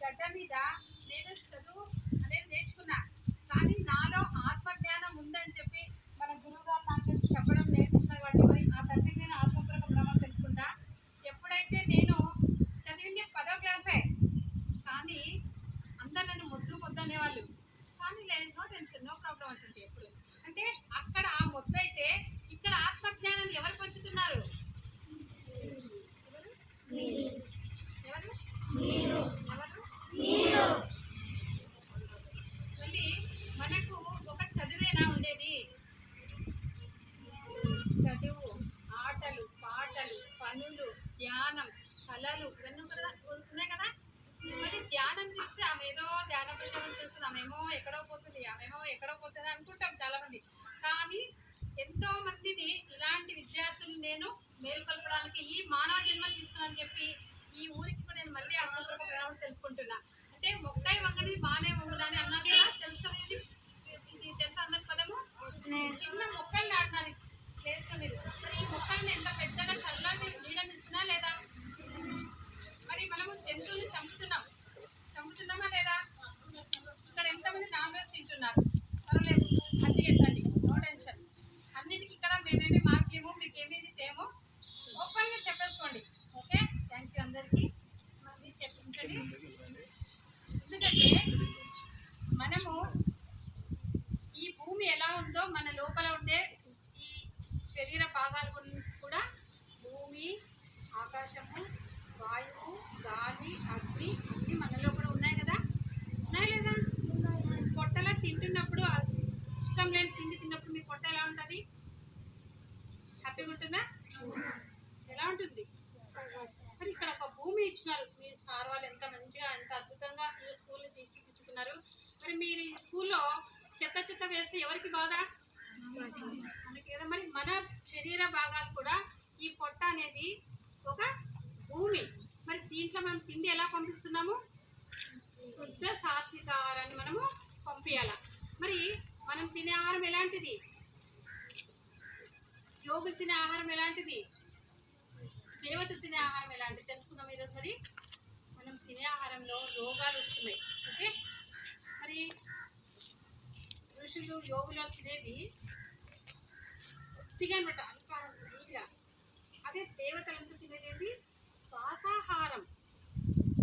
గడ్డ మీద నేను చదువు అనేది నేర్చుకున్నా, కానీ నాలో ఆత్మజ్ఞానం ఉందని చెప్పి మన గురువు గారు నాకు చెప్పడం నేర్పించిన వాటి ఆ తండ్రి నేను ఆత్మపూర్వక బ్రహ్మం తెలుసుకుంటా. ఎప్పుడైతే నేను చదివింది 10వ క్లాసే, కానీ అందరు నన్ను ముద్దు అనేవాళ్ళు, కానీ లేదు నో టెన్షన్ నో ప్రాబ్లం అంటుంటే ఎప్పుడు. అంటే అక్కడ ఆ ముద్దు అయితే ఇక్కడ ఆత్మజ్ఞానాన్ని ఎవరు పంచుతున్నారు? ఎవరు మళ్ళీ మనకు ఒక చదువేనా ఉండేది? చదువు, ఆటలు, పాటలు, పనులు, ధ్యానం, కళలు ఇవన్నీ కూడా ఉన్నాయి కదా. మరి ధ్యానం చేస్తే ఆమె ఏదో ధ్యాన ప్రచారం చేస్తుంది, ఆమెమో ఎక్కడో పోతుంది అనుకుంటాం చాలా మంది. కానీ ఎంతో మందిని ఇలాంటి విద్యార్థులు నేను మేలుకొల్పడానికి ఈ మానవ జన్మ తీసుకున్నాను చెప్పి ఈ ఊరికి కూడా నేను మళ్ళీ ఆత్మపూర్వక ప్రేమ తెలుసుకుంటున్నా. అంటే మొక్కై వంగని బానే వంగుదని అన్నారు కదా, తెలుసుకునేది ఇది తెలుసు అందరి పదము. చిన్న మొక్కలు నాటినారు ప్లేస్లో మీరు, మరి ఈ మొక్కల్ని ఎంత పెద్దగా చల్లటి నీడని ఇస్తున్నా లేదా? మరి మనము జంతువులు చంపుతున్నామా లేదా? ఇక్కడ ఎంతమంది నాన్ వెజ్ తింటున్నారు? పర్వాలేదు, హ్యాపీ ఎత్తండి, నో టెన్షన్. అన్నిటికీ ఇక్కడ మేమేమి మార్పులేము, మీకు ఏమేది చేయము, ఓపెన్గా చెప్పేసుకోండి. ఓకే, థ్యాంక్ యూ అందరికీ. మళ్ళీ చెప్పించండి. ఎందుకంటే మనము ఈ భూమి ఎలా ఉందో మన లోపల ఉండే ఈ శరీర భాగాలు కూడా భూమి, ఆకాశము, వాయువు, గాలి, అగ్ని అన్నీ మనలో కూడా ఉన్నాయి కదా. ఉన్నాయి లేదా? పొట్టలా తింటున్నప్పుడు ఇష్టం లేని తిండి తిన్నప్పుడు మీ పొట్ట ఎలా ఉంటుంది? హ్యాపీగా ఉంటుందా? ఎలా ఉంటుంది? మరి ఇక్కడ ఒక భూమి ఇచ్చినారు మీ సార్ వాళ్ళు, ఎంత మంచిగా ఎంత అద్భుతంగా ఈ స్కూల్ని తీర్చిదిద్దుతున్నారు. మరి మీరు ఈ స్కూల్లో చెత్త వేస్తే ఎవరికి బాధ? మనకి కదా. మరి మన శరీర భాగాలు కూడా ఈ పొట్ట అనేది ఒక భూమి. మరి దీంట్లో మనం తిండి ఎలా పంపిస్తున్నాము? శుద్ధ సాత్విక ఆహారాన్ని మనము పంపించాల. మరి మనం తినే ఆహారం ఎలాంటిది? యోగులు తినే ఆహారం ఎలాంటిది? దేవతలు తినే ఆహారం ఎలాంటిది తెలుసుకుందాం ఈరోజు. మరి మనం తినే ఆహారంలో రోగాలు వస్తున్నాయి. ఓకే, మరి ఋషులు యోగులు తినేది కొద్దిగా అనమాట, అల్పాహారం నీట్గా. అదే దేవతలంతా తినేది శ్వాసాహారం.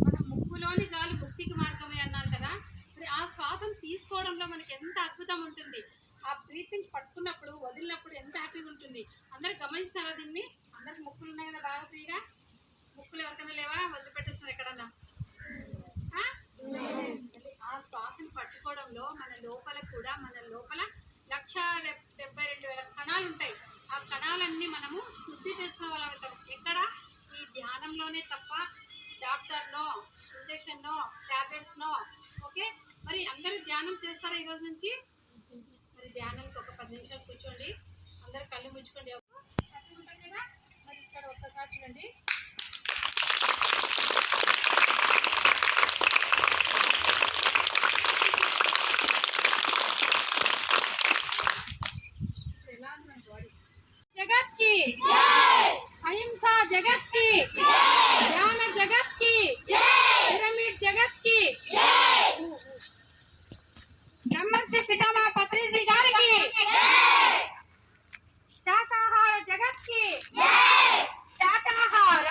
మన ముక్కులోని గాలి ముక్తికి మార్గమే అన్నాను కదా. మరి ఆ శ్వాసను తీసుకోవడంలో మనకి ఎంత అద్భుతం ఉంటుంది. ఆ బ్రీతింగ్ పట్టుకున్నప్పుడు వదిలినప్పుడు ఎంత హ్యాపీగా ఉంటుంది. అందరు గమనించారా దీన్ని? అందరికి ముక్కులు ఉన్నాయి కదా బాగా ఫ్రీగా. ముక్కులు ఎవరికైనా లేవా? వదిలిపెట్టేస్తున్నారు ఎక్కడన్నా? ఆ శ్వాసను పట్టుకోవడంలో మన లోపల 1,72,000 కణాలు ఉంటాయి. ఆ కణాలన్నీ మనము శుద్ధి చేసుకునే వాళ్ళం అవుతాం. ఎక్కడ? ఈ ధ్యానంలోనే తప్ప డాక్టర్నో, ఇంజక్షన్నో, ట్యాబ్లెట్స్నో. ఓకే, మరి అందరూ ధ్యానం చేస్తారా ఈరోజు నుంచి? మరి ధ్యానానికి ఒక 10 నిమిషాలు కూర్చోండి, అందరూ కళ్ళు ముచ్చుకోండి. హ్యాపీగా ఉంటాం కదా. మరి ఇక్కడ ఒక్కసారి చూడండి. जगत की अहिंसा, जगत की ज्ञान, जगत की पिरामिड, जगत की ब्रह्मर्षि पितामह पत्रिजी गारी की शाकाहार, जगत की शाकाहार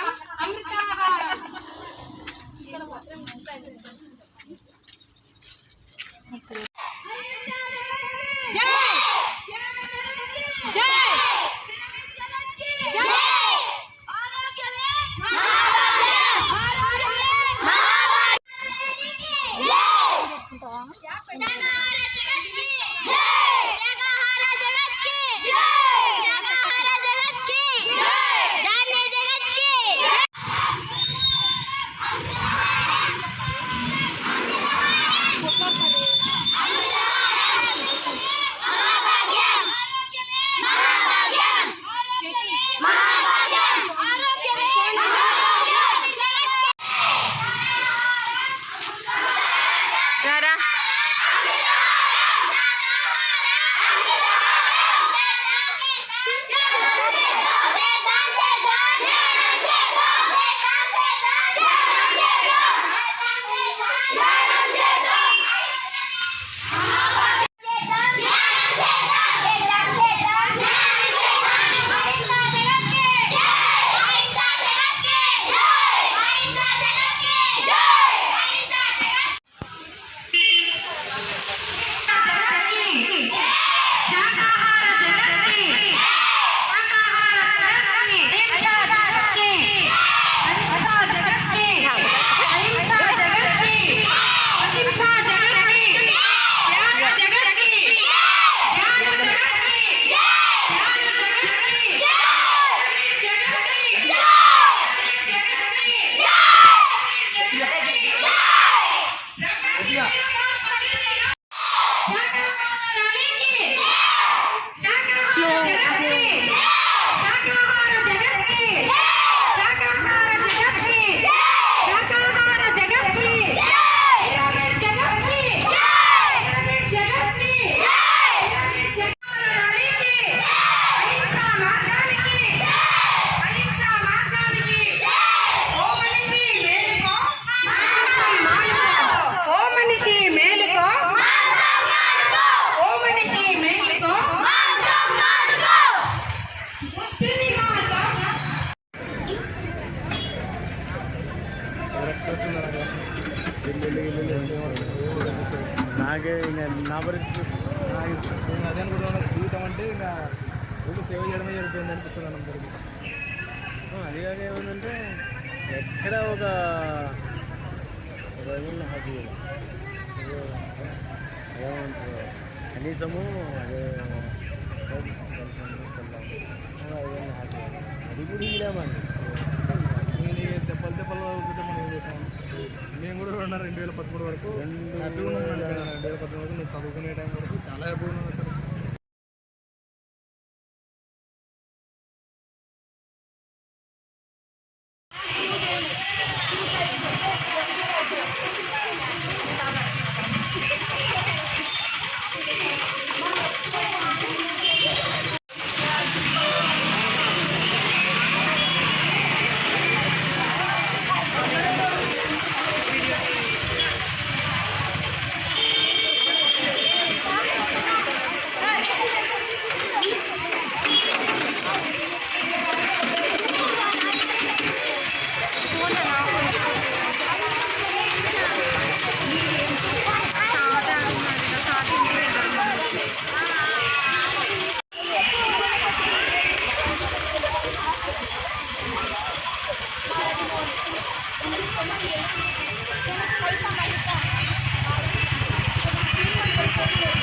నాకే ఇంకా నా పరిస్థితి నేను అదే అనుకుంటున్నా. జీవితం అంటే ఇంకా ఊళ్ళో సేవ చేయడమే జరుగుతుంది అనిపిస్తుంది అందరికీ. అది కాక ఏమందంటే ఎక్కడ ఒక హ్యాపీ ఏమంటారు కనీసము అదే హ్యాపీ అది కూడా ఇలామండి. నేను దెబ్బలు మనం ఏం చేసాము. మేము కూడా 2013 వరకు 2013 వరకు నేను చదువుకునే టైం వరకు చాలా హ్యాపీగా ఉన్నాను అసలు. Thank you.